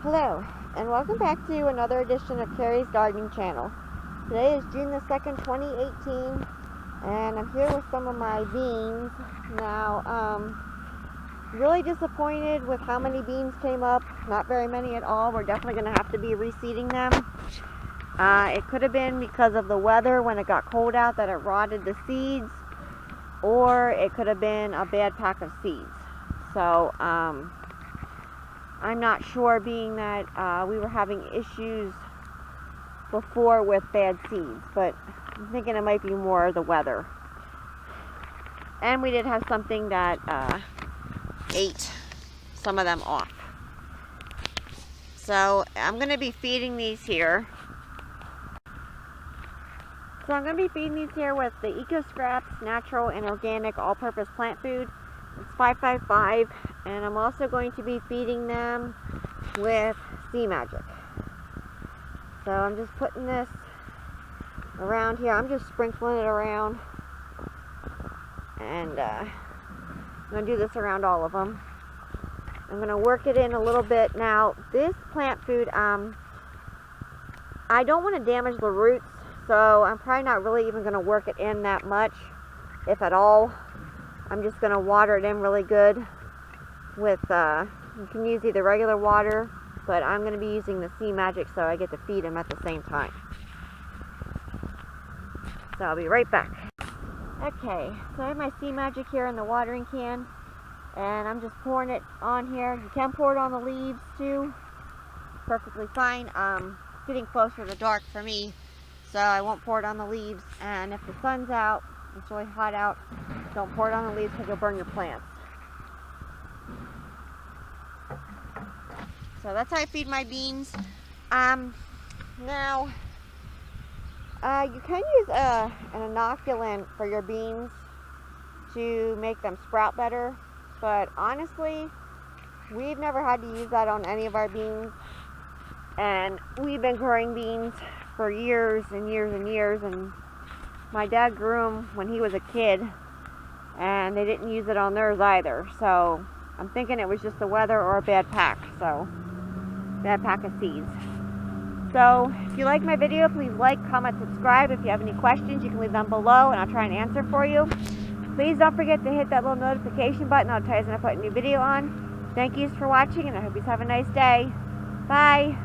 Hello, and welcome back to another edition of Carrie's Gardening Channel. Today is June the 2nd, 2018, and I'm here with some of my beans. Now, really disappointed with how many beans came up. Not very many at all. We're definitely going to have to be reseeding them. It could have been because of the weather when it got cold out that it rotted the seeds, or it could have been a bad pack of seeds. So, I'm not sure, being that we were having issues before with bad seeds, but I'm thinking it might be more the weather. And we did have something that ate some of them off. So I'm going to be feeding these here. So I'm going to be feeding these here with the Eco Scraps Natural and Organic All-Purpose Plant Food. It's 555, and I'm also going to be feeding them with Sea Magic. So I'm just putting this around here. I'm just sprinkling it around, and I'm going to do this around all of them. I'm going to work it in a little bit. Now, this plant food, I don't want to damage the roots, so I'm probably not really even going to work it in that much, if at all. I'm just going to water it in really good with, you can use either regular water, but I'm going to be using the Sea Magic so I get to feed them at the same time. So I'll be right back. Okay, so I have my Sea Magic here in the watering can, and I'm just pouring it on here. You can pour it on the leaves too, perfectly fine. Getting closer to dark for me, so I won't pour it on the leaves. And if the sun's out, it's really hot out, don't pour it on the leaves because you'll burn your plants. So that's how I feed my beans. Now, you can use an inoculant for your beans to make them sprout better, but honestly, we've never had to use that on any of our beans, and we've been growing beans for years and years and years, and my dad grew them when he was a kid, and they didn't use it on theirs either. So I'm thinking it was just the weather or a bad pack. So bad pack of seeds. So if you like my video, please like, comment, subscribe. If you have any questions, you can leave them below and I'll try and answer for you. Please don't forget to hit that little notification button. I'll tell you when I put a new video on. Thank you for watching, and I hope you have a nice day. Bye.